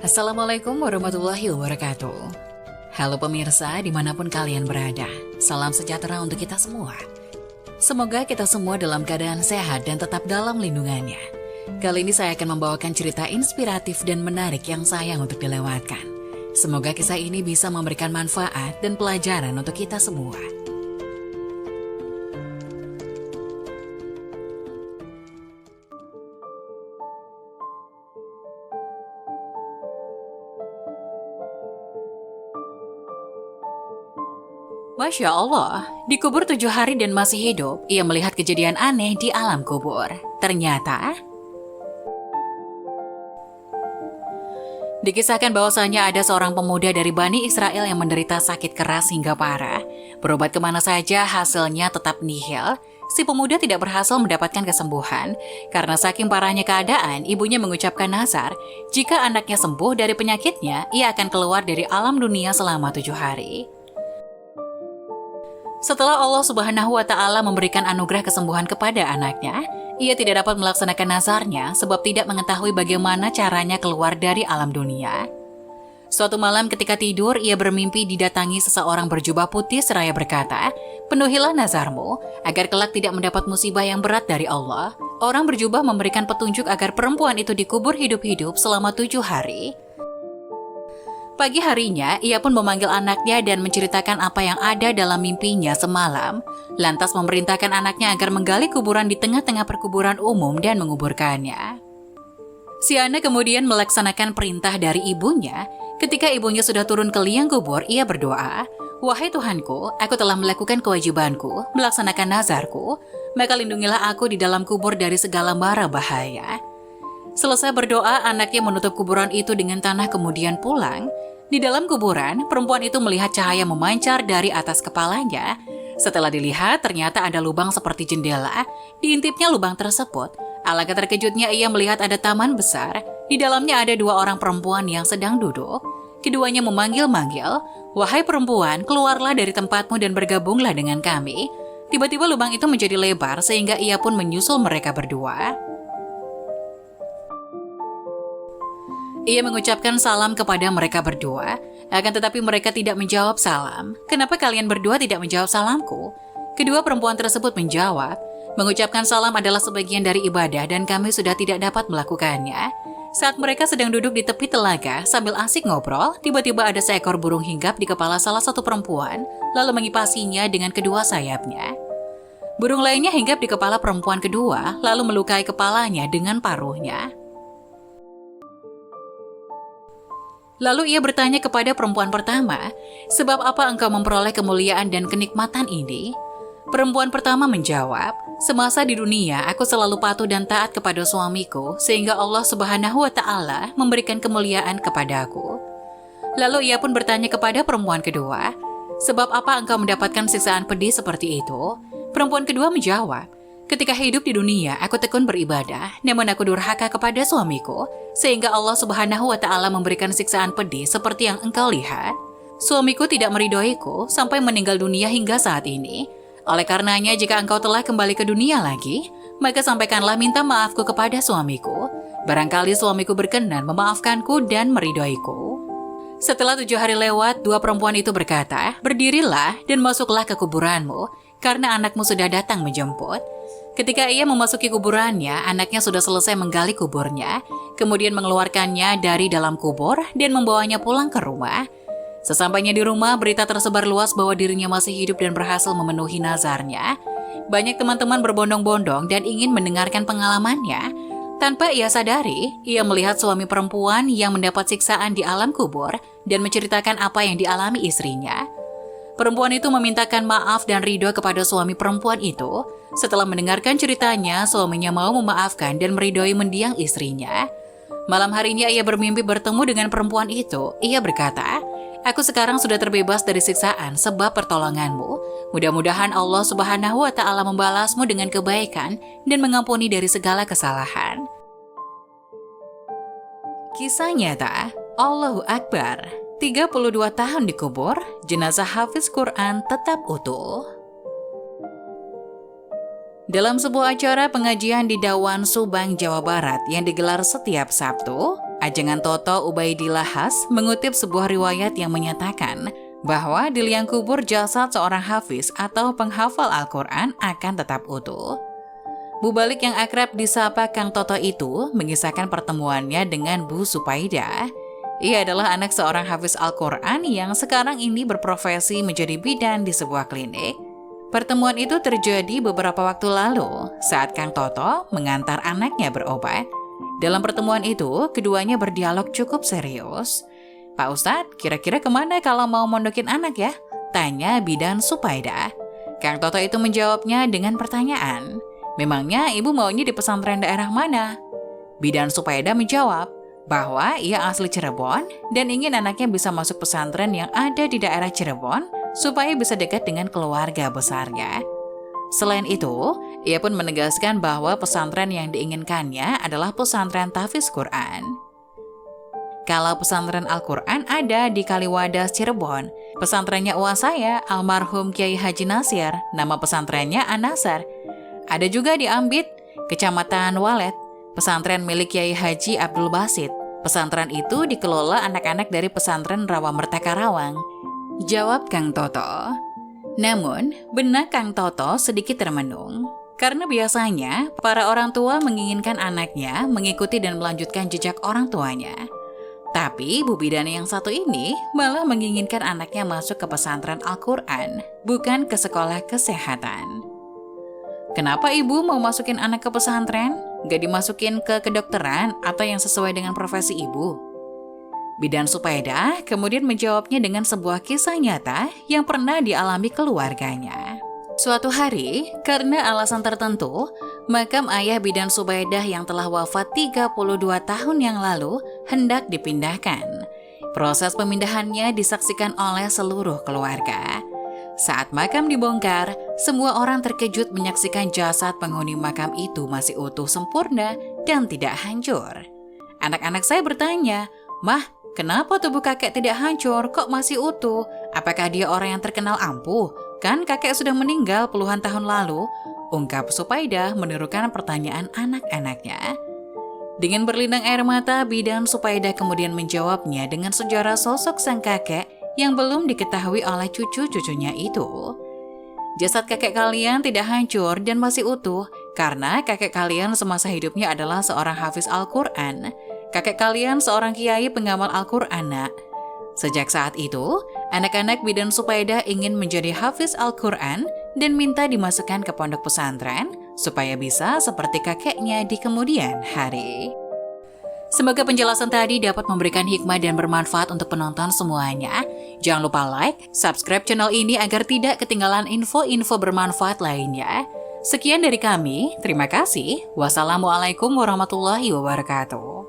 Assalamualaikum warahmatullahi wabarakatuh. Halo pemirsa dimanapun kalian berada, salam sejahtera untuk kita semua. Semoga kita semua dalam keadaan sehat dan tetap dalam lindungannya. Kali ini saya akan membawakan cerita inspiratif dan menarik yang sayang untuk dilewatkan. Semoga kisah ini bisa memberikan manfaat dan pelajaran untuk kita semua. Masya Allah, dikubur 7 hari dan masih hidup, ia melihat kejadian aneh di alam kubur. Ternyata, dikisahkan bahwasanya ada seorang pemuda dari Bani Israel yang menderita sakit keras hingga parah. Berobat kemana saja hasilnya tetap nihil. Si pemuda tidak berhasil mendapatkan kesembuhan. Karena saking parahnya keadaan, ibunya mengucapkan nazar, jika anaknya sembuh dari penyakitnya, ia akan keluar dari alam dunia selama 7 hari. Setelah Allah Subhanahu wa Ta'ala memberikan anugerah kesembuhan kepada anaknya, ia tidak dapat melaksanakan nazarnya sebab tidak mengetahui bagaimana caranya keluar dari alam dunia. Suatu malam ketika tidur, ia bermimpi didatangi seseorang berjubah putih seraya berkata, "Penuhilah nazarmu agar kelak tidak mendapat musibah yang berat dari Allah." Orang berjubah memberikan petunjuk agar perempuan itu dikubur hidup-hidup selama 7 hari. Pagi harinya, ia pun memanggil anaknya dan menceritakan apa yang ada dalam mimpinya semalam. Lantas memerintahkan anaknya agar menggali kuburan di tengah-tengah perkuburan umum dan menguburkannya. Si anak kemudian melaksanakan perintah dari ibunya. Ketika ibunya sudah turun ke liang kubur, ia berdoa, "Wahai Tuhanku, aku telah melakukan kewajibanku, melaksanakan nazarku, maka lindungilah aku di dalam kubur dari segala mara bahaya." Selesai berdoa, anaknya menutup kuburan itu dengan tanah kemudian pulang. Di dalam kuburan, perempuan itu melihat cahaya memancar dari atas kepalanya. Setelah dilihat, ternyata ada lubang seperti jendela. Diintipnya lubang tersebut. Alangkah terkejutnya ia melihat ada taman besar. Di dalamnya ada 2 orang perempuan yang sedang duduk. Keduanya memanggil-manggil, "Wahai perempuan, keluarlah dari tempatmu dan bergabunglah dengan kami." Tiba-tiba lubang itu menjadi lebar sehingga ia pun menyusul mereka berdua. Ia mengucapkan salam kepada mereka berdua, akan tetapi mereka tidak menjawab salam. "Kenapa kalian berdua tidak menjawab salamku?" Kedua perempuan tersebut menjawab, "Mengucapkan salam adalah sebagian dari ibadah dan kami sudah tidak dapat melakukannya." Saat mereka sedang duduk di tepi telaga sambil asik ngobrol, tiba-tiba ada seekor burung hinggap di kepala salah satu perempuan, lalu mengipasinya dengan kedua sayapnya. Burung lainnya hinggap di kepala perempuan kedua, lalu melukai kepalanya dengan paruhnya. Lalu ia bertanya kepada perempuan pertama, "Sebab apa engkau memperoleh kemuliaan dan kenikmatan ini?" Perempuan pertama menjawab, "Semasa di dunia aku selalu patuh dan taat kepada suamiku, sehingga Allah Subhanahu wa Ta'ala memberikan kemuliaan kepadaku." Lalu ia pun bertanya kepada perempuan kedua, "Sebab apa engkau mendapatkan siksaan pedih seperti itu?" Perempuan kedua menjawab, "Ketika hidup di dunia, aku tekun beribadah, namun aku durhaka kepada suamiku, sehingga Allah Subhanahu wa Ta'ala memberikan siksaan pedih seperti yang engkau lihat. Suamiku tidak meridhoiku sampai meninggal dunia hingga saat ini. Oleh karenanya, jika engkau telah kembali ke dunia lagi, maka sampaikanlah minta maafku kepada suamiku. Barangkali suamiku berkenan memaafkanku dan meridhoiku." Setelah 7 hari lewat, 2 perempuan itu berkata, "Berdirilah dan masuklah ke kuburanmu, karena anakmu sudah datang menjemput." Ketika ia memasuki kuburannya, anaknya sudah selesai menggali kuburnya, kemudian mengeluarkannya dari dalam kubur dan membawanya pulang ke rumah. Sesampainya di rumah, berita tersebar luas bahwa dirinya masih hidup dan berhasil memenuhi nazarnya. Banyak teman-teman berbondong-bondong dan ingin mendengarkan pengalamannya. Tanpa ia sadari, ia melihat suami perempuan yang mendapat siksaan di alam kubur dan menceritakan apa yang dialami istrinya. Perempuan itu memintakan maaf dan ridho kepada suami perempuan itu. Setelah mendengarkan ceritanya, suaminya mau memaafkan dan meridhoi mendiang istrinya. Malam harinya ia bermimpi bertemu dengan perempuan itu. Ia berkata, "Aku sekarang sudah terbebas dari siksaan sebab pertolonganmu. Mudah-mudahan Allah Subhanahu wa Ta'ala membalasmu dengan kebaikan dan mengampuni dari segala kesalahan." Kisah nyata, Allahu Akbar. 32 tahun dikubur, jenazah Hafiz Quran tetap utuh. Dalam sebuah acara pengajian di Dawan Subang, Jawa Barat yang digelar setiap Sabtu, Ajengan Toto Ubaidillah Has mengutip sebuah riwayat yang menyatakan bahwa di liang kubur jasad seorang hafiz atau penghafal Al-Quran akan tetap utuh. Mubalik yang akrab disapa Kang Toto itu mengisahkan pertemuannya dengan Bu Supaidah. Ia adalah anak seorang hafiz Al-Quran yang sekarang ini berprofesi menjadi bidan di sebuah klinik. Pertemuan itu terjadi beberapa waktu lalu saat Kang Toto mengantar anaknya berobat. Dalam pertemuan itu, keduanya berdialog cukup serius. "Pak Ustadz, kira-kira kemana kalau mau mondokin anak ya?" tanya bidan Supaidah. Kang Toto itu menjawabnya dengan pertanyaan, "Memangnya ibu maunya di pesantren daerah mana?" Bidan Supaidah menjawab bahwa ia asli Cirebon dan ingin anaknya bisa masuk pesantren yang ada di daerah Cirebon supaya bisa dekat dengan keluarga besarnya. Selain itu, ia pun menegaskan bahwa pesantren yang diinginkannya adalah pesantren tahfiz Quran. Kalau pesantren Al-Quran ada di Kaliwadas, Cirebon. Pesantrennya uang saya, almarhum Kiai Haji Nasir, nama pesantrennya An-Nasr. Ada juga di Ambit, Kecamatan Walet, pesantren milik Kiai Haji Abdul Basit. Pesantren itu dikelola anak-anak dari pesantren Rawa Merta Karawang. Jawab Kang Toto. Namun, benak Kang Toto sedikit termenung. Karena biasanya, para orang tua menginginkan anaknya mengikuti dan melanjutkan jejak orang tuanya. Tapi Bu Bidan yang satu ini malah menginginkan anaknya masuk ke pesantren Al-Quran, bukan ke sekolah kesehatan. "Kenapa ibu mau masukin anak ke pesantren? Gak dimasukin ke kedokteran atau yang sesuai dengan profesi ibu?" Bidan Supaidah kemudian menjawabnya dengan sebuah kisah nyata yang pernah dialami keluarganya. Suatu hari, karena alasan tertentu, makam ayah Bidan Supaidah yang telah wafat 32 tahun yang lalu hendak dipindahkan. Proses pemindahannya disaksikan oleh seluruh keluarga. Saat makam dibongkar, semua orang terkejut menyaksikan jasad penghuni makam itu masih utuh sempurna dan tidak hancur. Anak-anak saya bertanya, "Mah, kenapa tubuh kakek tidak hancur, kok masih utuh? Apakah dia orang yang terkenal ampuh? Kan kakek sudah meninggal puluhan tahun lalu," ungkap Supaidah menirukan pertanyaan anak-anaknya. Dengan berlinang air mata, Bidan Supaidah kemudian menjawabnya dengan sejarah sosok sang kakek yang belum diketahui oleh cucu-cucunya itu. "Jasad kakek kalian tidak hancur dan masih utuh karena kakek kalian semasa hidupnya adalah seorang hafiz Al-Quran. Kakek kalian seorang kiai pengamal Al-Quran, nak." Sejak saat itu, anak-anak Bidan Supaidah ingin menjadi hafiz Al-Quran dan minta dimasukkan ke pondok pesantren supaya bisa seperti kakeknya di kemudian hari. Semoga penjelasan tadi dapat memberikan hikmah dan bermanfaat untuk penonton semuanya. Jangan lupa like, subscribe channel ini agar tidak ketinggalan info-info bermanfaat lainnya. Sekian dari kami, terima kasih. Wassalamualaikum warahmatullahi wabarakatuh.